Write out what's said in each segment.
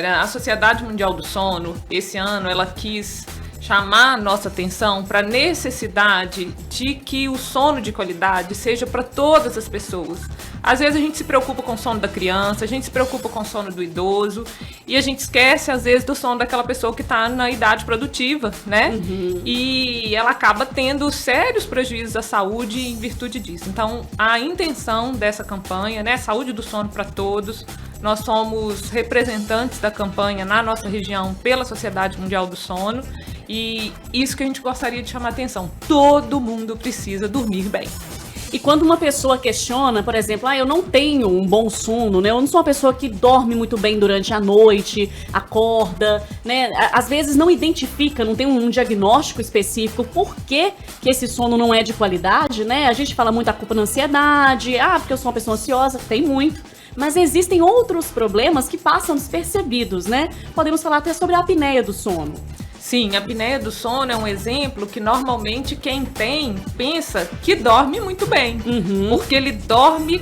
A Sociedade Mundial do Sono, esse ano, ela quis chamar nossa atenção para a necessidade de que o sono de qualidade seja para todas as pessoas. Às vezes a gente se preocupa com o sono da criança, a gente se preocupa com o sono do idoso e a gente esquece, às vezes, do sono daquela pessoa que está na idade produtiva, né? E ela acaba tendo sérios prejuízos à saúde em virtude disso. Então, a intenção dessa campanha, né, Saúde do Sono para Todos, nós somos representantes da campanha na nossa região pela Sociedade Mundial do Sono e isso que a gente gostaria de chamar a atenção. Todo mundo precisa dormir bem. E quando uma pessoa questiona, por exemplo, eu não tenho um bom sono, né? Eu não sou uma pessoa que dorme muito bem durante a noite, acorda, né? Às vezes não identifica, não tem um diagnóstico específico por que esse sono não é de qualidade, né? A gente fala muito a culpa na ansiedade, porque eu sou uma pessoa ansiosa, tem muito. Mas existem outros problemas que passam despercebidos, né? Podemos falar até sobre a apneia do sono. Sim, a apneia do sono é um exemplo que normalmente quem tem pensa que dorme muito bem, porque ele dorme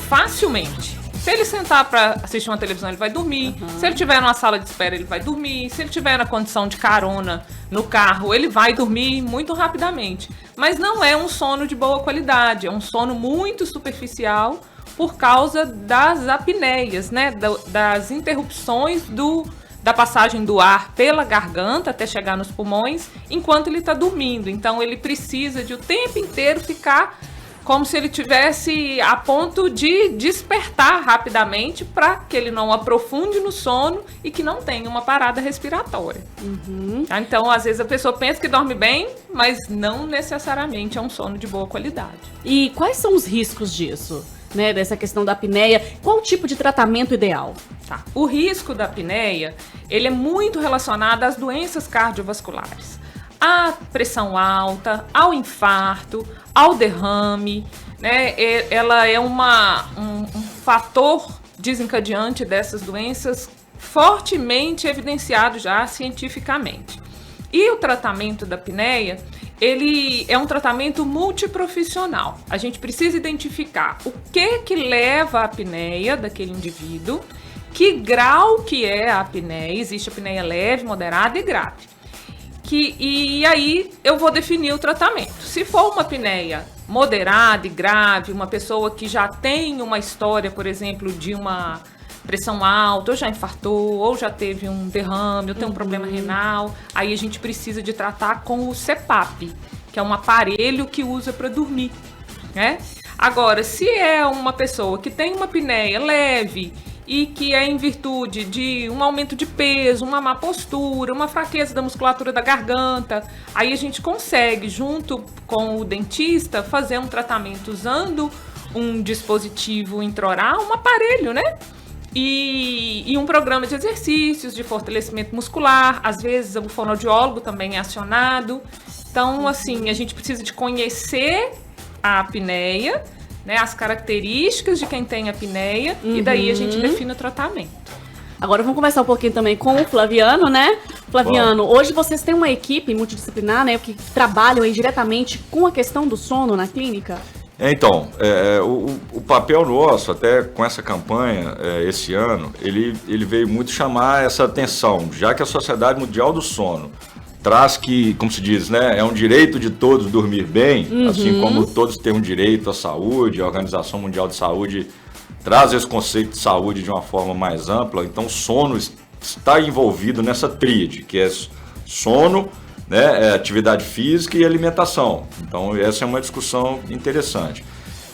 facilmente. Se ele sentar para assistir uma televisão, ele vai dormir. Se ele estiver numa sala de espera, ele vai dormir. Se ele estiver na condição de carona no carro, ele vai dormir muito rapidamente. Mas não é um sono de boa qualidade, é um sono muito superficial por causa das apneias, né? Das interrupções da passagem do ar pela garganta até chegar nos pulmões, enquanto ele está dormindo. Então, ele precisa de o tempo inteiro ficar como se ele tivesse a ponto de despertar rapidamente para que ele não aprofunde no sono e que não tenha uma parada respiratória. Então, às vezes a pessoa pensa que dorme bem, mas não necessariamente é um sono de boa qualidade. E quais são os riscos disso? Né, dessa questão da apneia, qual o tipo de tratamento ideal? Tá. O risco da apneia, ele é muito relacionado às doenças cardiovasculares, à pressão alta, ao infarto, ao derrame, né? Ela é um fator desencadeante dessas doenças fortemente evidenciado já cientificamente. E o tratamento da apneia, ele é um tratamento multiprofissional. A gente precisa identificar o que leva à apneia daquele indivíduo, que grau que é a apneia, existe apneia leve, moderada e grave. E aí eu vou definir o tratamento. Se for uma apneia moderada e grave, uma pessoa que já tem uma história, por exemplo, de uma pressão alta, ou já infartou, ou já teve um derrame, ou tem um problema renal, aí a gente precisa de tratar com o CPAP, que é um aparelho que usa para dormir, né? Agora, se é uma pessoa que tem uma apneia leve e que é em virtude de um aumento de peso, uma má postura, uma fraqueza da musculatura da garganta, aí a gente consegue, junto com o dentista, fazer um tratamento usando um dispositivo intraoral, um aparelho, né? E um programa de exercícios, de fortalecimento muscular, às vezes o fonoaudiólogo também é acionado. Então, assim, a gente precisa de conhecer a apneia, né, as características de quem tem apneia, e daí a gente define o tratamento. Agora vamos conversar um pouquinho também com o Flaviano, né? Flaviano, hoje vocês têm uma equipe multidisciplinar, né, que trabalham aí diretamente com a questão do sono na clínica? Então, o papel nosso, até com essa campanha, esse ano, ele veio muito chamar essa atenção, já que a Sociedade Mundial do Sono traz que, como se diz, né, é um direito de todos dormir bem, assim como todos têm um direito à saúde, a Organização Mundial de Saúde traz esse conceito de saúde de uma forma mais ampla, então o sono está envolvido nessa tríade, que é sono, né, atividade física e alimentação. Então essa é uma discussão interessante.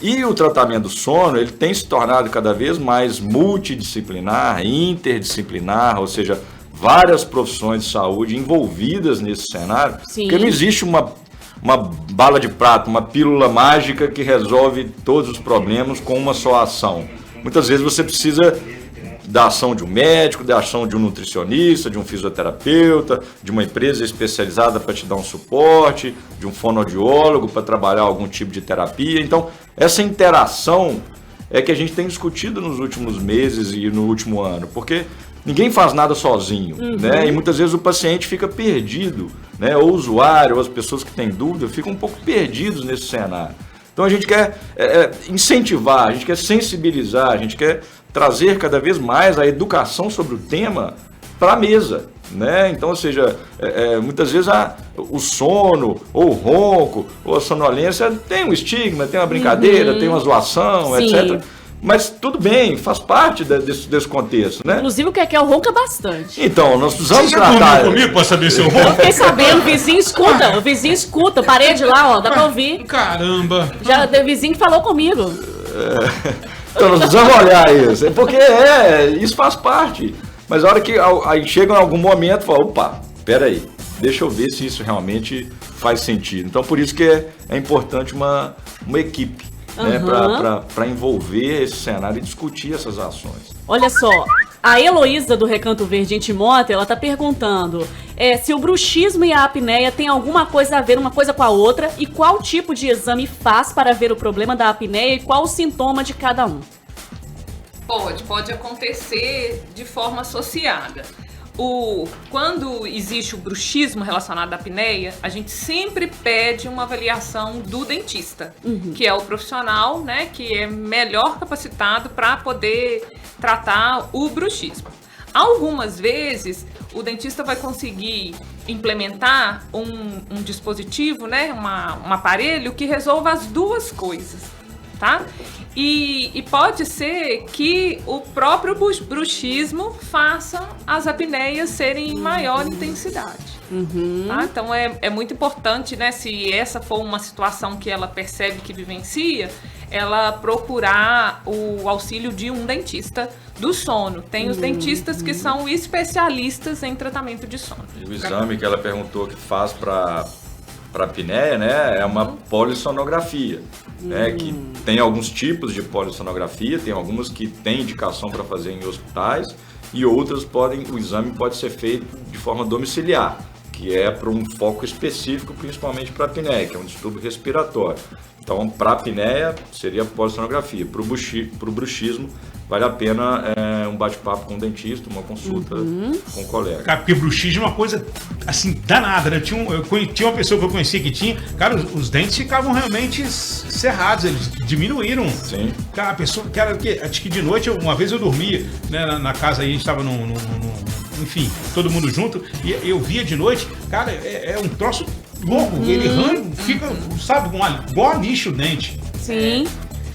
E o tratamento do sono, ele tem se tornado cada vez mais multidisciplinar, interdisciplinar, ou seja, várias profissões de saúde envolvidas nesse cenário. Sim. Porque não existe uma bala de prata, uma pílula mágica que resolve todos os problemas com uma só ação. Muitas vezes você precisa da ação de um médico, da ação de um nutricionista, de um fisioterapeuta, de uma empresa especializada para te dar um suporte, de um fonoaudiólogo para trabalhar algum tipo de terapia. Então, essa interação é que a gente tem discutido nos últimos meses e no último ano, porque ninguém faz nada sozinho, né? E muitas vezes o paciente fica perdido, né? Ou o usuário, ou as pessoas que têm dúvida, ficam um pouco perdidos nesse cenário. Então a gente quer incentivar, a gente quer sensibilizar, a gente quer trazer cada vez mais a educação sobre o tema para a mesa, né? Então, ou seja, muitas vezes o sono, ou o ronco, ou a sonolência tem um estigma, tem uma brincadeira, tem uma zoação, Sim. etc. Mas tudo bem, faz parte desse contexto, né? Inclusive o Kekel ronca bastante. Então, nós precisamos Você já tratar... dormiu comigo pra saber se eu Eu ronco? fiquei sabendo, o vizinho escuta, parede lá, ó, dá pra ouvir. Caramba. Já o vizinho que falou comigo. Então, nós precisamos olhar isso. Porque isso faz parte. Mas a hora que aí chega em algum momento, fala, opa, peraí, deixa eu ver se isso realmente faz sentido. Então, por isso que é importante uma equipe, né, para envolver esse cenário e discutir essas ações. Olha só, a Heloísa do Recanto Verde em Timóteo, ela tá perguntando se o bruxismo e a apneia têm alguma coisa a ver uma coisa com a outra e qual tipo de exame faz para ver o problema da apneia e qual o sintoma de cada um. Pode acontecer de forma associada. Quando existe o bruxismo relacionado à apneia, a gente sempre pede uma avaliação do dentista, que é o profissional, né, que é melhor capacitado para poder tratar o bruxismo. Algumas vezes, o dentista vai conseguir implementar um dispositivo, né, um aparelho que resolva as duas coisas, tá? E pode ser que o próprio bruxismo faça as apneias serem em maior intensidade. Tá? Então é muito importante, né, se essa for uma situação que ela percebe que vivencia, ela procurar o auxílio de um dentista do sono. Tem os dentistas que são especialistas em tratamento de sono. E o exame que ela perguntou que faz para apneia, né, é uma polissonografia, né, que tem alguns tipos de polissonografia, tem algumas que têm indicação para fazer em hospitais e outras o exame pode ser feito de forma domiciliar, que é para um foco específico, principalmente para a apneia, que é um distúrbio respiratório. Então, para a apneia seria a polissonografia, para o bruxismo vale a pena um bate-papo com o dentista, uma consulta com o colega. Cara, porque bruxismo é uma coisa, assim, danada, né? Tinha uma pessoa que eu conhecia que tinha, cara, os dentes ficavam realmente cerrados, eles diminuíram. Sim. Cara, a pessoa, cara, acho que de noite, uma vez eu dormia, né, na casa aí, a gente tava enfim, todo mundo junto, e eu via de noite, cara, é um troço louco, ele fica, sabe, igual a lixo o dente. Sim.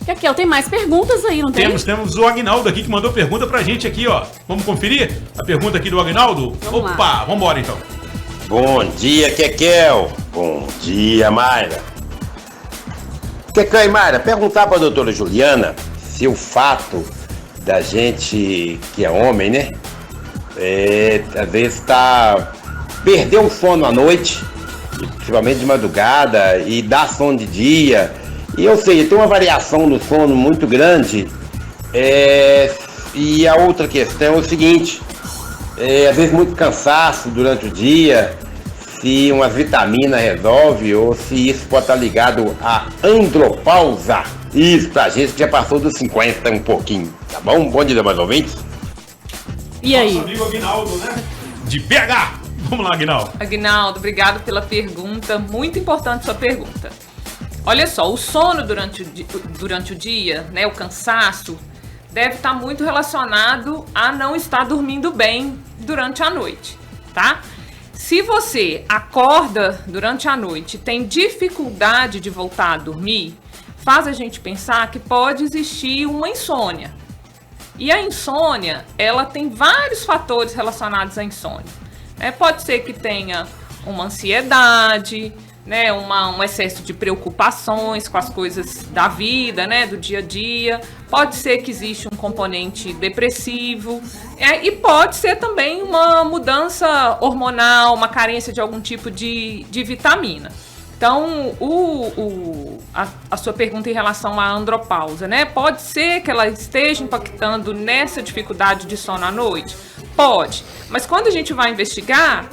Kekel, tem mais perguntas aí, não tem? Temos o Agnaldo aqui que mandou pergunta pra gente aqui, ó. Vamos conferir a pergunta aqui do Agnaldo? Vamos lá. Vambora então. Bom dia, Kekel. Bom dia, Mayra. Kekel e Mayra, perguntar pra doutora Juliana se o fato da gente, que é homem, né, às vezes perder o sono à noite, principalmente de madrugada, e dá sono de dia. E eu sei, tem uma variação no sono muito grande. E a outra questão é o seguinte, às vezes muito cansaço durante o dia, se uma vitamina resolve ou se isso pode estar ligado à andropausa. Isso, pra gente que já passou dos 50 um pouquinho, tá bom? Bom dia, mais ouvintes. E aí? Nosso amigo Agnaldo, né? De PH. Vamos lá, Agnaldo. Agnaldo, obrigado pela pergunta. Muito importante sua pergunta. Olha só, o sono durante o dia, né, o cansaço, deve estar muito relacionado a não estar dormindo bem durante a noite, tá? Se você acorda durante a noite e tem dificuldade de voltar a dormir, faz a gente pensar que pode existir uma insônia. E a insônia, ela tem vários fatores relacionados à insônia. Pode ser que tenha uma ansiedade, né, um excesso de preocupações com as coisas da vida, né, do dia a dia. Pode ser que existe um componente depressivo e pode ser também uma mudança hormonal, uma carência de algum tipo de vitamina. Então, a sua pergunta em relação à andropausa, né? Pode ser que ela esteja impactando nessa dificuldade de sono à noite? Pode. Mas quando a gente vai investigar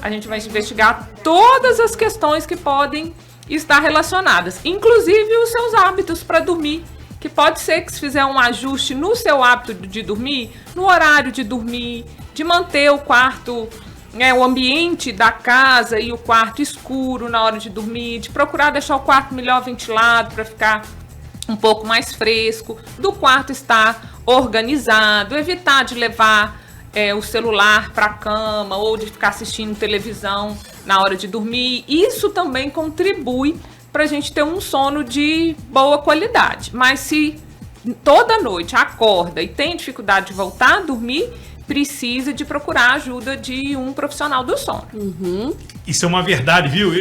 todas as questões que podem estar relacionadas, inclusive os seus hábitos para dormir, que pode ser que se fizer um ajuste no seu hábito de dormir, no horário de dormir, de manter o quarto, o ambiente da casa e o quarto escuro na hora de dormir, de procurar deixar o quarto melhor ventilado para ficar um pouco mais fresco, do quarto estar organizado, evitar de levar o celular para a cama ou de ficar assistindo televisão na hora de dormir. Isso também contribui para a gente ter um sono de boa qualidade. Mas se toda noite acorda e tem dificuldade de voltar a dormir, precisa de procurar a ajuda de um profissional do sono. Isso é uma verdade, viu?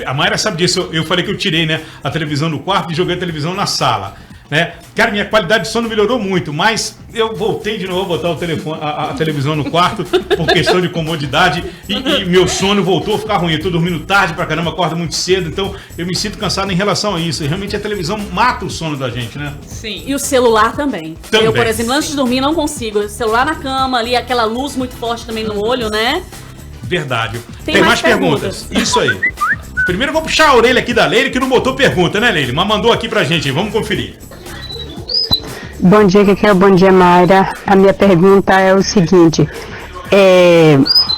A Mayra sabe disso. Eu falei que eu tirei, né, a televisão do quarto e joguei a televisão na sala. Né? Cara, minha qualidade de sono melhorou muito, mas eu voltei de novo a botar o telefone, a televisão no quarto por questão de comodidade e meu sono voltou a ficar ruim. Eu tô dormindo tarde pra caramba, acordo muito cedo, então eu me sinto cansado em relação a isso. E realmente a televisão mata o sono da gente, né? Sim. E o celular também. Também. Eu, por exemplo, antes de dormir não consigo. Celular na cama ali, aquela luz muito forte também no olho, né? Verdade. Tem mais perguntas. Isso aí. Primeiro eu vou puxar a orelha aqui da Leile, que não botou pergunta, né, Leile? Mas mandou aqui pra gente, vamos conferir. Bom dia, Kekel. Bom dia, Mayra. A minha pergunta é o seguinte.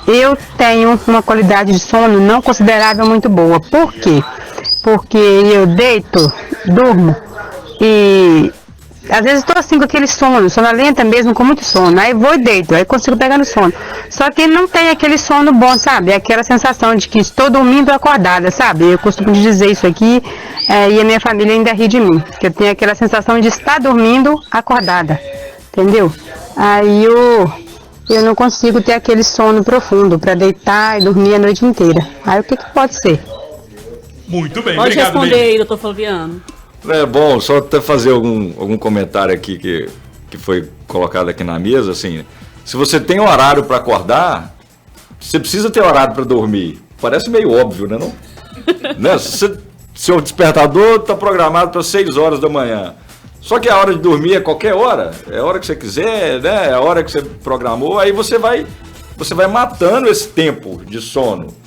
Eu tenho uma qualidade de sono não considerável muito boa. Por quê? Porque eu deito, durmo e às vezes estou assim com aquele sono sonolenta mesmo, com muito sono. Aí vou e deito, aí consigo pegar no sono. Só que não tem aquele sono bom, sabe? É aquela sensação de que estou dormindo acordada, sabe? Eu costumo dizer isso aqui e a minha família ainda ri de mim. Que eu tenho aquela sensação de estar dormindo acordada, entendeu? Aí eu não consigo ter aquele sono profundo para deitar e dormir a noite inteira. Aí o que pode ser? Muito bem, Pode obrigado, responder Leile. aí, doutor Flaviano. É bom, só até fazer algum comentário aqui que foi colocado aqui na mesa, assim, se você tem horário para acordar, você precisa ter horário para dormir. Parece meio óbvio, né, não? Né? Seu despertador está programado para 6 horas da manhã. Só que a hora de dormir é qualquer hora, é a hora que você quiser, né? É a hora que você programou, aí você vai matando esse tempo de sono.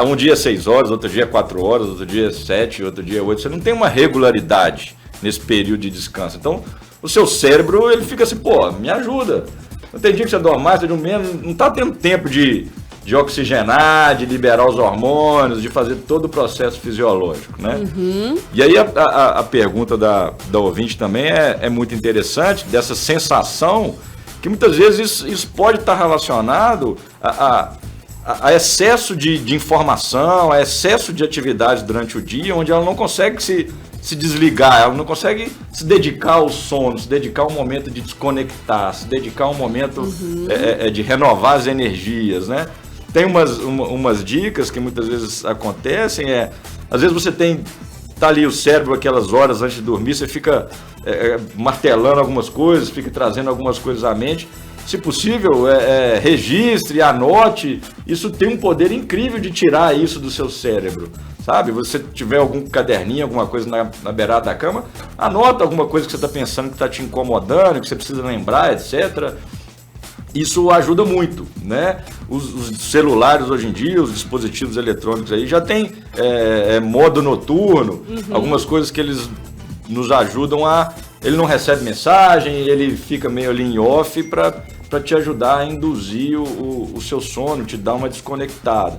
Um dia 6 horas, outro dia 4 horas, outro dia 7, outro dia 8. Você não tem uma regularidade nesse período de descanso. Então, o seu cérebro, ele fica assim, pô, me ajuda. Não tem dia que você dorme mais, você dorme menos, não está tendo tempo de oxigenar, de liberar os hormônios, de fazer todo o processo fisiológico, né? E aí a pergunta da ouvinte também é muito interessante, dessa sensação que muitas vezes isso pode estar relacionado a excesso de informação, a excesso de atividade durante o dia, onde ela não consegue se desligar, ela não consegue se dedicar ao sono, se dedicar ao momento de desconectar, se dedicar ao momento de renovar as energias, né? Tem umas dicas que muitas vezes acontecem, às vezes você tá ali o cérebro aquelas horas antes de dormir, você fica martelando algumas coisas, fica trazendo algumas coisas à mente. Se possível, registre, anote. Isso tem um poder incrível de tirar isso do seu cérebro, sabe? Você tiver algum caderninho, alguma coisa na beirada da cama, anota alguma coisa que você está pensando que está te incomodando, que você precisa lembrar, etc. Isso ajuda muito, né? Os celulares hoje em dia, os dispositivos eletrônicos aí já tem modo noturno, algumas coisas que eles nos ajudam ele não recebe mensagem, ele fica meio ali em off para te ajudar a induzir o seu sono, te dar uma desconectada.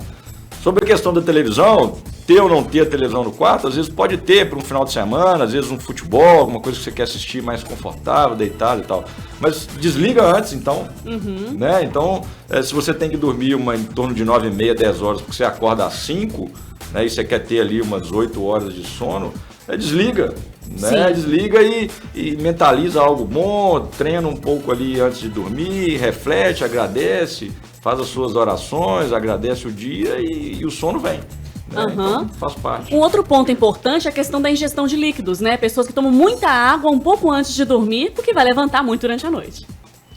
Sobre a questão da televisão, ter ou não ter a televisão no quarto, às vezes pode ter para um final de semana, às vezes um futebol, alguma coisa que você quer assistir mais confortável, deitado e tal. Mas desliga antes, então, né? Então, se você tem que dormir em torno de 9h30, 10 horas, porque você acorda às 5, né, e você quer ter ali umas 8 horas de sono, desliga. Né? Desliga e mentaliza algo bom, treina um pouco ali antes de dormir, reflete, agradece, faz as suas orações, agradece o dia e o sono vem. Né? Então, faz parte. Um outro ponto importante é a questão da ingestão de líquidos, né? Pessoas que tomam muita água um pouco antes de dormir, porque vai levantar muito durante a noite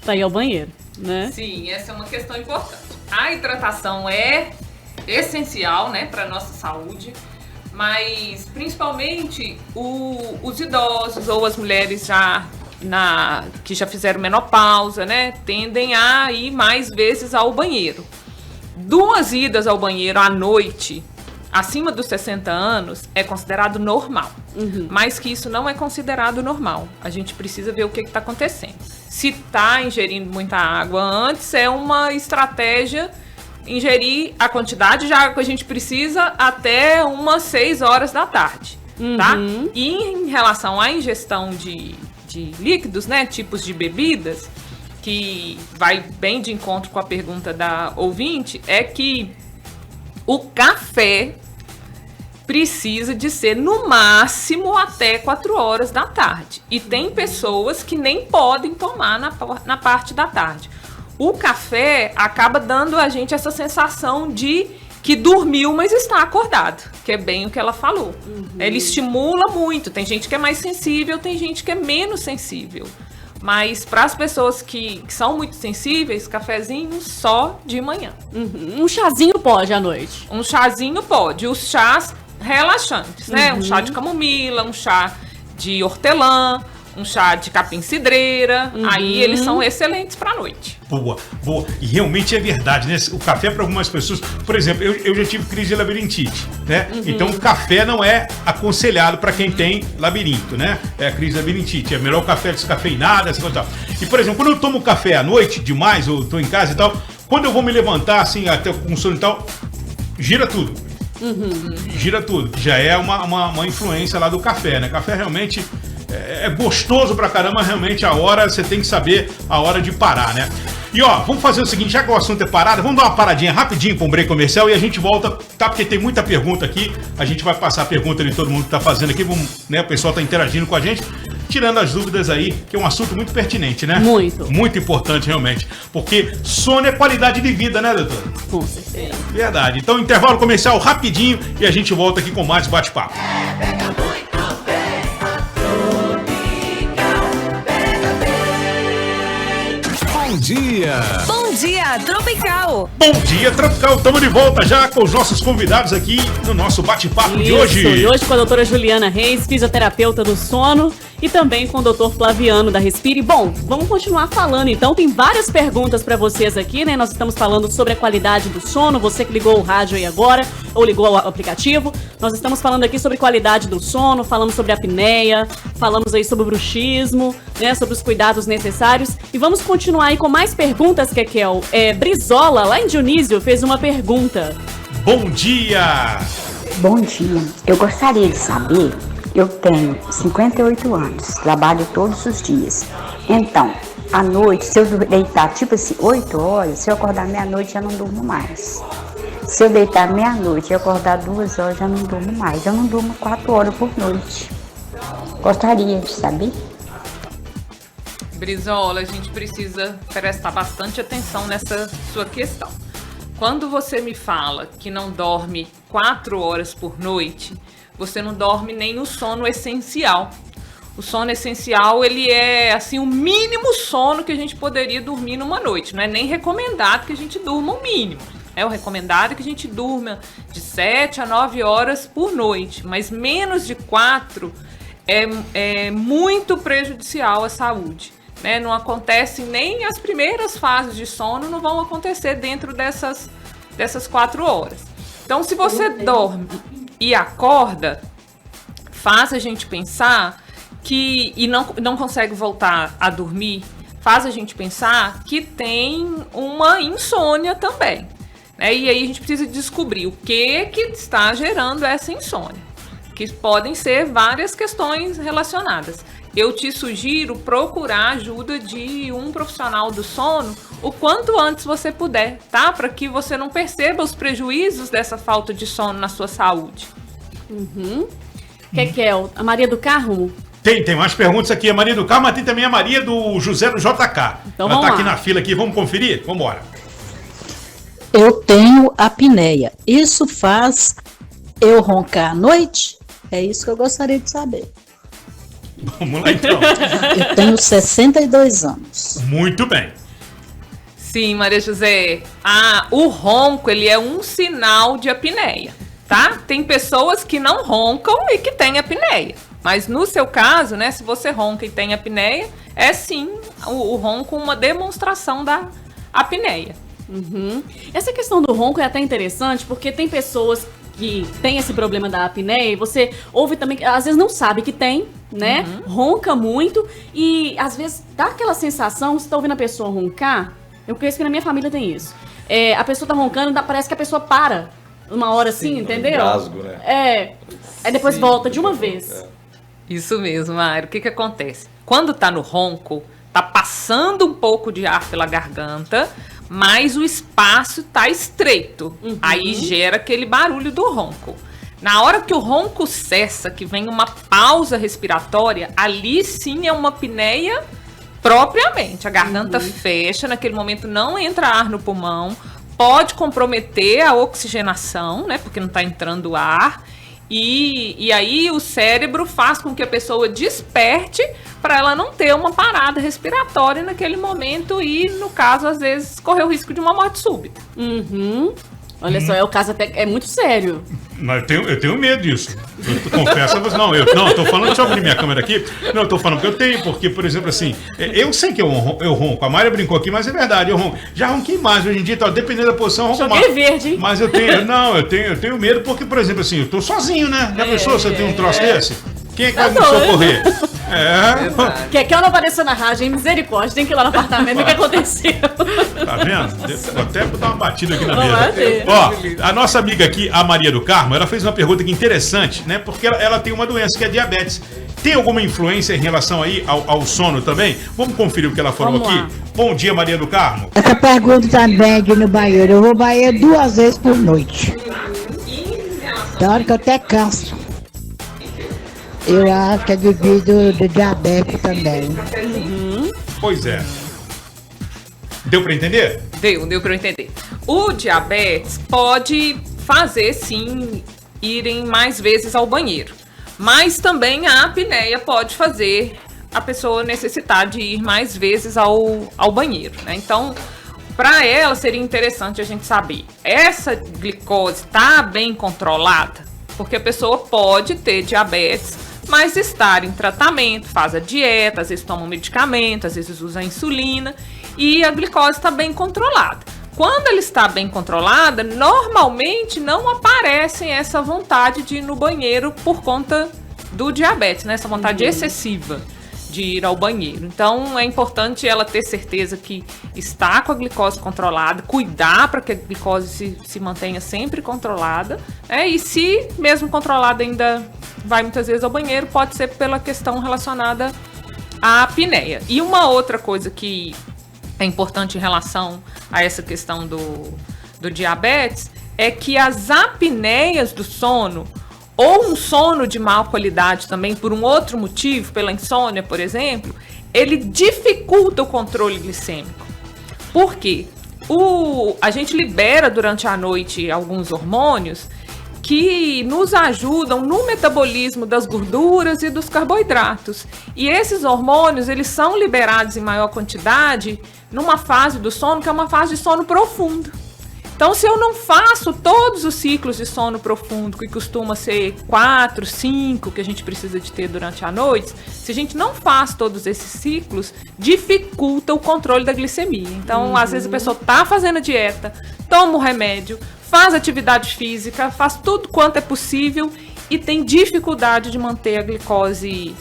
para ir ao banheiro, né? Sim, essa é uma questão importante. A hidratação é essencial, né, para nossa saúde. Mas, principalmente, os idosos ou as mulheres que já fizeram menopausa, né, tendem a ir mais vezes ao banheiro. 2 idas ao banheiro à noite, acima dos 60 anos, é considerado normal. Mas que isso não é considerado normal. A gente precisa ver o que está acontecendo. Se está ingerindo muita água antes, é uma estratégia ingerir a quantidade de água que a gente precisa até umas 6 horas da tarde, tá? E em relação à ingestão de líquidos, né, tipos de bebidas, que vai bem de encontro com a pergunta da ouvinte, é que o café precisa de ser no máximo até 4 horas da tarde. E tem pessoas que nem podem tomar na parte da tarde. O café acaba dando a gente essa sensação de que dormiu, mas está acordado, que é bem o que ela falou. Ele estimula muito. Tem gente que é mais sensível, tem gente que é menos sensível. Mas para as pessoas que são muito sensíveis, cafezinho só de manhã. Um chazinho pode à noite? Um chazinho pode. Os chás relaxantes, né? Um chá de camomila, um chá de hortelã, um chá de capim-cidreira. Aí eles são excelentes para a noite. Boa, boa. E realmente é verdade, né? O café para algumas pessoas... Por exemplo, eu já tive crise de labirintite, né? Então o café não é aconselhado para quem tem labirinto, né? É a crise de labirintite. É melhor o café descafeinado, essa coisa e tal. E, por exemplo, quando eu tomo café à noite demais, ou tô em casa e tal, quando eu vou me levantar, assim, até com sono e tal, gira tudo. Gira tudo. Já é uma influência lá do café, né? Café realmente... É gostoso pra caramba, realmente a hora, você tem que saber a hora de parar, né? E ó, vamos fazer o seguinte, já que o assunto é parado, vamos dar uma paradinha rapidinho pra um break comercial e a gente volta, tá? Porque tem muita pergunta aqui, a gente vai passar a pergunta de todo mundo que tá fazendo aqui, vamos, né? O pessoal tá interagindo com a gente, tirando as dúvidas aí, que é um assunto muito pertinente, né? Muito. Muito importante, realmente, porque sono é qualidade de vida, né, doutor? Com certeza. Verdade. Então, intervalo comercial rapidinho e a gente volta aqui com mais bate-papo. Bom dia! Bom dia, Tropical! Bom dia, Tropical! Estamos de volta já com os nossos convidados aqui no nosso bate-papo de hoje. E hoje com a doutora Juliana Reis, fisioterapeuta do sono, e também com o doutor Flaviano da Respire. Bom, vamos continuar falando então, tem várias perguntas para vocês aqui, né? Nós estamos falando sobre a qualidade do sono, você que ligou o rádio aí agora, ou ligou o aplicativo. Nós estamos falando aqui sobre qualidade do sono, falamos sobre a apneia, falamos aí sobre o bruxismo, né? Sobre os cuidados necessários. E vamos continuar aí com mais perguntas, Kekel. Brizola, lá em Dionísio, fez uma pergunta. Bom dia! Bom dia. Eu gostaria de saber, eu tenho 58 anos, trabalho todos os dias. Então, à noite, se eu deitar tipo assim 8 horas, se eu acordar meia-noite, já não durmo mais. Se eu deitar meia-noite e acordar 2 horas, já não durmo mais. Eu não durmo 4 horas por noite. Gostaria de saber. Brizola, a gente precisa prestar bastante atenção nessa sua questão. Quando você me fala que não dorme 4 horas por noite, você não dorme nem o sono essencial. O sono essencial, ele é assim o mínimo sono que a gente poderia dormir numa noite. Não é nem recomendado que a gente durma o mínimo. O recomendado é que a gente durma de 7 a 9 horas por noite, mas menos de 4 é muito prejudicial à saúde. Né? Não acontece nem as primeiras fases de sono, não vão acontecer dentro dessas 4 horas. Então, se você dorme e acorda, faz a gente pensar que, e não consegue voltar a dormir, faz a gente pensar que tem uma insônia também. Né? E aí a gente precisa descobrir o que está gerando essa insônia, que podem ser várias questões relacionadas. Eu te sugiro procurar ajuda de um profissional do sono o quanto antes você puder, tá? Para que você não perceba os prejuízos dessa falta de sono na sua saúde. Kekel, a Maria do Carmo? Tem mais perguntas aqui. A Maria do Carmo, mas tem também a Maria do José do JK. Então, ela tá aqui lá na fila aqui, vamos conferir? Vamos embora. Eu tenho apneia. Isso faz eu roncar à noite? É isso que eu gostaria de saber. Vamos lá então. Eu tenho 62 anos. Muito bem. Sim, Maria José. O ronco, ele é um sinal de apneia, tá? Tem pessoas que não roncam e que têm apneia. Mas no seu caso, né, se você ronca e tem apneia, é sim o ronco uma demonstração da apneia. Essa questão do ronco é até interessante, porque tem pessoas que têm esse problema da apneia e você ouve também, às vezes não sabe que tem, né? Ronca muito e às vezes dá aquela sensação, você tá ouvindo a pessoa roncar, eu conheço que na minha família tem isso. A pessoa tá roncando, parece que a pessoa para uma hora assim, entendeu? Engasgo, né? Aí depois volta de uma vez. Isso mesmo, Mário. O que acontece? Quando tá no ronco, tá passando um pouco de ar pela garganta, mas o espaço tá estreito. Aí gera aquele barulho do ronco. Na hora que o ronco cessa, que vem uma pausa respiratória, ali sim é uma apneia propriamente. A garganta fecha, naquele momento não entra ar no pulmão, pode comprometer a oxigenação, né? Porque não está entrando ar. E aí o cérebro faz com que a pessoa desperte para ela não ter uma parada respiratória naquele momento e, no caso, às vezes, correr o risco de uma morte súbita. Olha só, é o caso até é muito sério. Mas eu tenho medo disso. Eu confesso a você. Não, tô falando, deixa eu abrir minha câmera aqui. Não, eu tô falando que eu tenho, porque, por exemplo, assim, eu sei que eu ronco. A Mayra brincou aqui, mas é verdade, eu ronco. Já ronquei mais, hoje em dia, dependendo da posição, eu ronco mais. Joguei verde, hein? Mas eu tenho medo porque, por exemplo, assim, eu tô sozinho, né? Já pensou se eu tenho um troço desse? Quem é que vai me socorrer? Que eu não apareceu na rádio, hein? Misericórdia, tem que ir lá no apartamento, o que aconteceu? Tá vendo? Vou até dar uma batida aqui na mesa. Ó, a nossa amiga aqui, a Maria do Carmo, ela fez uma pergunta aqui interessante, né? Porque ela tem uma doença que é diabetes. Tem alguma influência em relação aí ao sono também? Vamos conferir o que ela falou aqui. Bom dia, Maria do Carmo. Essa pergunta também aqui no banheiro. Eu vou ao banheiro 2 vezes por noite. Tem hora que eu até canso. Eu acho que é devido do diabetes também. Pois é. Deu pra entender? Deu pra eu entender. O diabetes pode fazer, sim, irem mais vezes ao banheiro. Mas também a apneia pode fazer a pessoa necessitar de ir mais vezes ao banheiro, né? Então, para ela seria interessante a gente saber, essa glicose está bem controlada? Porque a pessoa pode ter diabetes, mas estar em tratamento, faz a dieta, às vezes toma um medicamento, às vezes usa insulina e a glicose está bem controlada. Quando ela está bem controlada, normalmente não aparece essa vontade de ir no banheiro por conta do diabetes, né? Essa vontade excessiva de ir ao banheiro. Então é importante ela ter certeza que está com a glicose controlada, cuidar para que a glicose se mantenha sempre controlada, né? E se mesmo controlada ainda vai muitas vezes ao banheiro, pode ser pela questão relacionada à apneia. E uma outra coisa que é importante em relação a essa questão do diabetes é que as apneias do sono, ou um sono de má qualidade também, por um outro motivo, pela insônia, por exemplo, ele dificulta o controle glicêmico. Por quê? A gente libera durante a noite alguns hormônios que nos ajudam no metabolismo das gorduras e dos carboidratos. E esses hormônios, eles são liberados em maior quantidade numa fase do sono, que é uma fase de sono profundo. Então, se eu não faço todos os ciclos de sono profundo, que costuma ser 4, 5, que a gente precisa de ter durante a noite, se a gente não faz todos esses ciclos, dificulta o controle da glicemia. Então, às vezes a pessoa está fazendo dieta, toma o remédio, faz atividade física, faz tudo quanto é possível e tem dificuldade de manter a glicose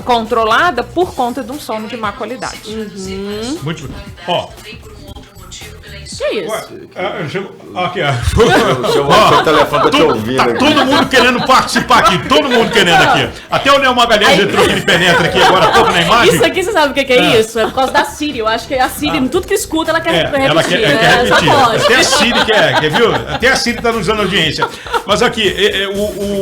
controlada por conta de um sono de má qualidade. Muito bem. Ó. Que isso? Aqui, Seu telefone tá te ouvindo tá aqui. todo mundo querendo participar aqui, todo mundo querendo aqui. Até o Neo Magalhães entrou aqui, ele penetra aqui agora há pouco na imagem. Isso aqui, você sabe o que é isso? É por causa da Siri. Eu acho que a Siri, tudo que escuta, ela quer repetir. Ela quer repetir. Só pode. Até a Siri quer, viu? Até a Siri tá nos dando audiência. Mas aqui,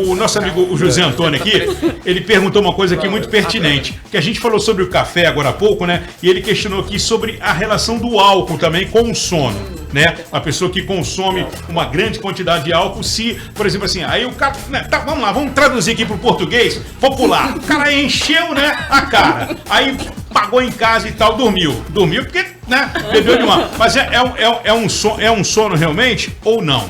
o nosso amigo o José Antônio aqui, ele perguntou uma coisa aqui muito pertinente, que a gente falou sobre o café agora há pouco, né? E ele questionou aqui sobre a relação do álcool também com o sono, né? A pessoa que consome uma grande quantidade de álcool, se, por exemplo, assim, aí o cara, né, tá, vamos lá, vamos traduzir aqui pro português popular. O cara encheu, né, a cara, aí pagou em casa e tal, dormiu porque, né, bebeu demais. Mas é um sono realmente ou não?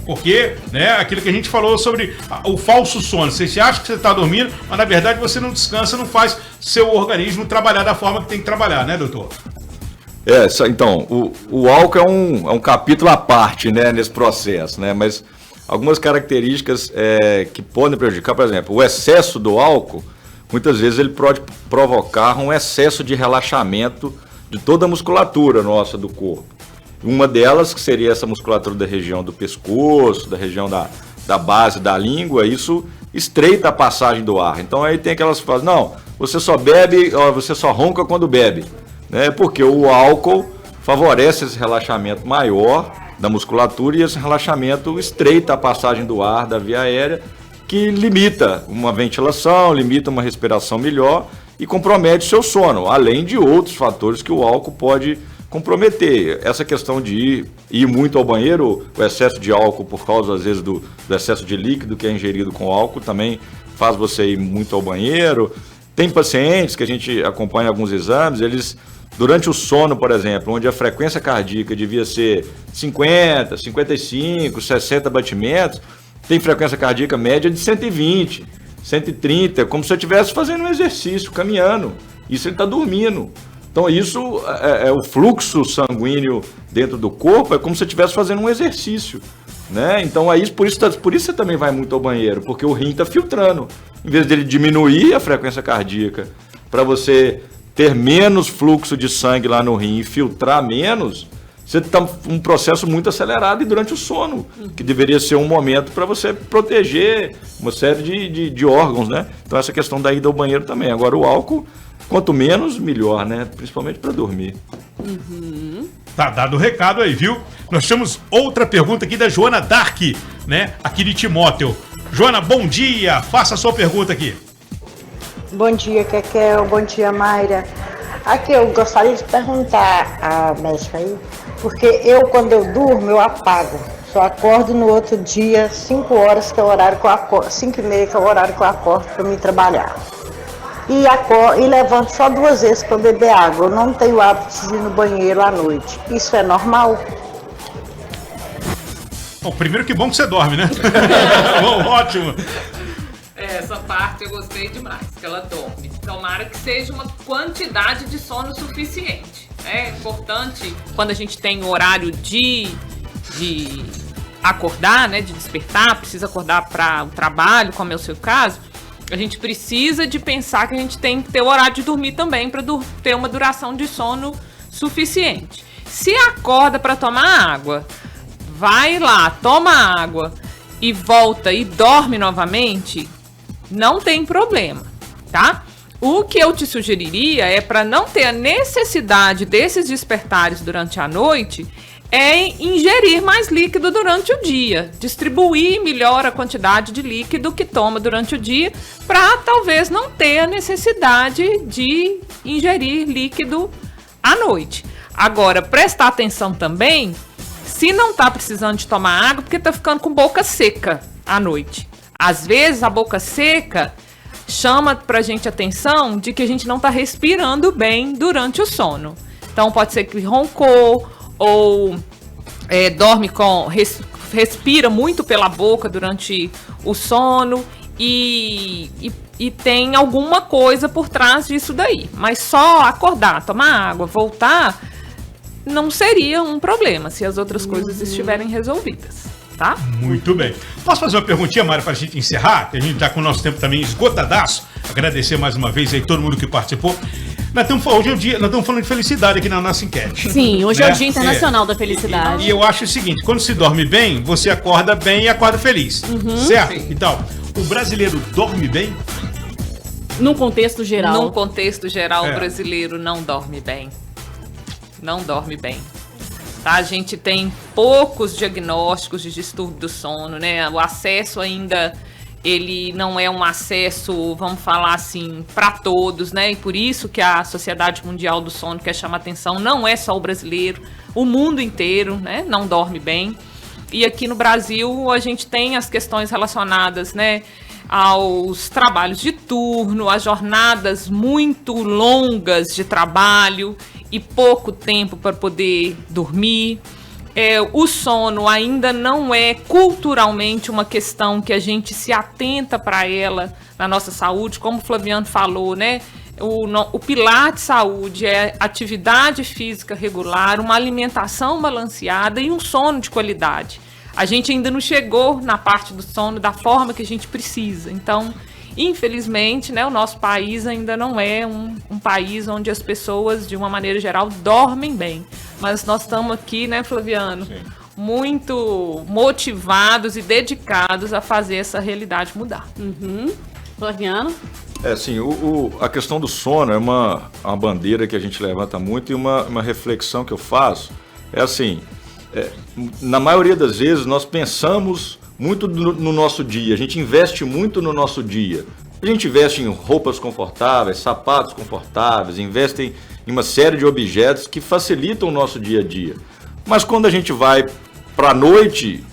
Porque, né, aquilo que a gente falou sobre o falso sono. Você acha que você está dormindo, mas na verdade você não descansa, não faz seu organismo trabalhar da forma que tem que trabalhar, né, doutor? Então, o álcool é um capítulo à parte, né, nesse processo, né, mas algumas características que podem prejudicar, por exemplo, o excesso do álcool, muitas vezes ele pode provocar um excesso de relaxamento de toda a musculatura nossa do corpo. Uma delas, que seria essa musculatura da região do pescoço, da região da base da língua, isso estreita a passagem do ar. Então aí tem aquelas que falam, não, você só bebe, você só ronca quando bebe, né? Porque o álcool favorece esse relaxamento maior da musculatura e esse relaxamento estreita a passagem do ar da via aérea, que limita uma ventilação, limita uma respiração melhor e compromete o seu sono, além de outros fatores que o álcool pode comprometer. Essa questão de ir muito ao banheiro, o excesso de álcool por causa, às vezes, do excesso de líquido que é ingerido com álcool, também faz você ir muito ao banheiro. Tem pacientes que a gente acompanha alguns exames, eles, durante o sono, por exemplo, onde a frequência cardíaca devia ser 50, 55, 60 batimentos, tem frequência cardíaca média de 120, 130, como se eu estivesse fazendo um exercício, caminhando. Isso ele está dormindo. Então isso é o fluxo sanguíneo dentro do corpo, é como se eu estivesse fazendo um exercício, né? Então aí, por isso você também vai muito ao banheiro, porque o rim está filtrando. Em vez dele diminuir a frequência cardíaca para você ter menos fluxo de sangue lá no rim e filtrar menos, você está um processo muito acelerado e durante o sono, que deveria ser um momento para você proteger uma série de órgãos, né? Então essa questão da ida ao banheiro também. Agora o álcool, quanto menos, melhor, né? Principalmente para dormir. Tá dado o recado aí, viu? Nós temos outra pergunta aqui da Joana Dark, né? Aqui de Timóteo. Joana, bom dia! Faça a sua pergunta aqui. Bom dia, Kekel. Bom dia, Mayra. Aqui eu gostaria de perguntar à médica aí, porque quando eu durmo, eu apago. Só acordo no outro dia, 5 horas, que é o horário que eu acordo, 5h30, que é o horário que eu acordo para me trabalhar. E levanto só 2 vezes para beber água. Eu não tenho hábito de ir no banheiro à noite. Isso é normal? Bom, primeiro que bom que você dorme, né? Bom, ótimo. Essa parte eu gostei demais, que ela dorme. Tomara que seja uma quantidade de sono suficiente. É importante, quando a gente tem o horário de acordar, né, de despertar, precisa acordar para o trabalho, como é o seu caso, a gente precisa de pensar que a gente tem que ter o horário de dormir também para ter uma duração de sono suficiente. Se acorda para tomar água, vai lá, toma água e volta e dorme novamente, não tem problema, tá? O que eu te sugeriria é, para não ter a necessidade desses despertares durante a noite, é ingerir mais líquido durante o dia, distribuir melhor a quantidade de líquido que toma durante o dia, para talvez não ter a necessidade de ingerir líquido à noite. Agora, prestar atenção também, se não tá precisando de tomar água, porque tá ficando com boca seca à noite. Às vezes a boca seca chama pra gente atenção de que a gente não tá respirando bem durante o sono. Então pode ser que roncou ou dorme respira muito pela boca durante o sono e tem alguma coisa por trás disso daí. Mas só acordar, tomar água, voltar, não seria um problema se as outras coisas estiverem resolvidas. Tá? Muito bem. Posso fazer uma perguntinha, Mara, para a gente encerrar? Que a gente está com o nosso tempo também esgotadaço. Agradecer mais uma vez aí todo mundo que participou. Hoje é o dia, nós estamos falando de felicidade aqui na nossa enquete. Sim, hoje é o Dia Internacional da Felicidade. E eu acho o seguinte, quando se dorme bem, você acorda bem e acorda feliz. Certo? Então, o brasileiro dorme bem? Num contexto geral. Num contexto geral, o brasileiro não dorme bem. Não dorme bem. Tá? A gente tem poucos diagnósticos de distúrbio do sono, né? O acesso ainda, ele não é um acesso, vamos falar assim, para todos, né? E por isso que a Sociedade Mundial do Sono quer chamar atenção, não é só o brasileiro, o mundo inteiro, né? Não dorme bem. E aqui no Brasil a gente tem as questões relacionadas, né, aos trabalhos de turno, às jornadas muito longas de trabalho e pouco tempo para poder dormir. O sono ainda não é culturalmente uma questão que a gente se atenta para ela na nossa saúde, como o Flaviano falou, né? O pilar de saúde é atividade física regular, uma alimentação balanceada e um sono de qualidade. A gente ainda não chegou na parte do sono da forma que a gente precisa. Então, infelizmente, né, o nosso país ainda não é um país onde as pessoas, de uma maneira geral, dormem bem. Mas nós estamos aqui, né, Flaviano, sim, muito motivados e dedicados a fazer essa realidade mudar. Flaviano? Assim, a questão do sono é uma bandeira que a gente levanta muito e uma reflexão que eu faço é assim, na maioria das vezes nós pensamos muito no nosso dia, a gente investe muito no nosso dia. A gente investe em roupas confortáveis, sapatos confortáveis, investe em uma série de objetos que facilitam o nosso dia a dia. Mas quando a gente vai para a noite,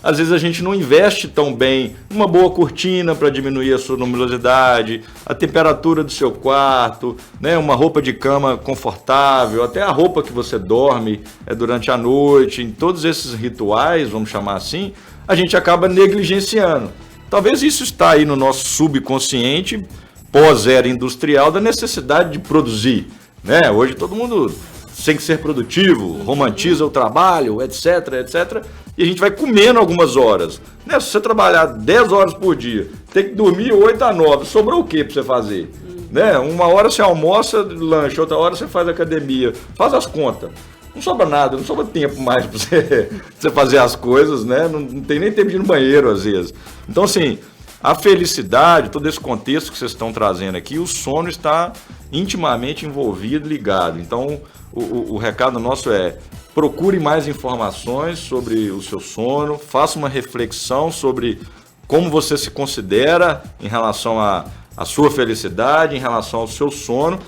às vezes a gente não investe tão bem numa boa cortina para diminuir a sua luminosidade, a temperatura do seu quarto, né, uma roupa de cama confortável, até a roupa que você dorme durante a noite. Em todos esses rituais, vamos chamar assim, a gente acaba negligenciando. Talvez isso está aí no nosso subconsciente, pós-era industrial, da necessidade de produzir. Né? Hoje todo mundo tem que ser produtivo, romantiza o trabalho, etc, etc. E a gente vai comendo algumas horas. Né? Se você trabalhar 10 horas por dia, tem que dormir 8 a 9, sobrou o que para você fazer? Né? Uma hora você almoça, lanche, outra hora você faz academia, faz as contas. Não sobra nada, não sobra tempo mais para você fazer as coisas, né? Não tem nem tempo de ir no banheiro às vezes. Então, assim, a felicidade, todo esse contexto que vocês estão trazendo aqui, o sono está intimamente envolvido, ligado. Então, o recado nosso é: procure mais informações sobre o seu sono, faça uma reflexão sobre como você se considera em relação à sua felicidade, em relação ao seu sono,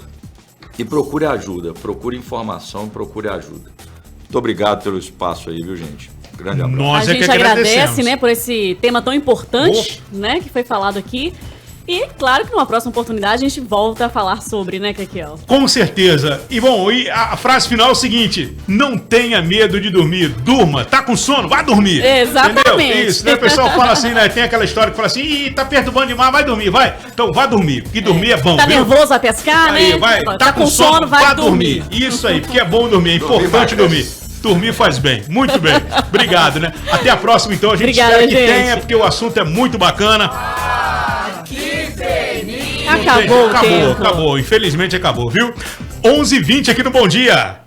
e procure ajuda, procure informação, procure ajuda. Muito obrigado pelo espaço aí, viu, gente? Grande abraço. Nós a gente agradece, né, por esse tema tão importante, né, que foi falado aqui. E claro que numa próxima oportunidade a gente volta a falar sobre, né, Kekel? Com certeza. E bom, e a frase final é o seguinte: não tenha medo de dormir, durma. Tá com sono? Vai dormir. Exatamente. Entendeu? Isso, né? O pessoal fala assim, né? Tem aquela história que fala assim: ih, tá perturbando demais, vai dormir, vai. Então vai dormir, porque dormir é bom. Tá viu? nervoso a pescar, aí, né? Vai, tá com sono, vai dormir. Isso aí, porque é bom dormir, é importante dormir. Dormir faz bem, muito bem. Obrigado, né? Até a próxima, então. A gente espera que tenha, porque o assunto é muito bacana. Acabou o tempo. Acabou. Infelizmente acabou, viu? 11h20 aqui no Bom Dia.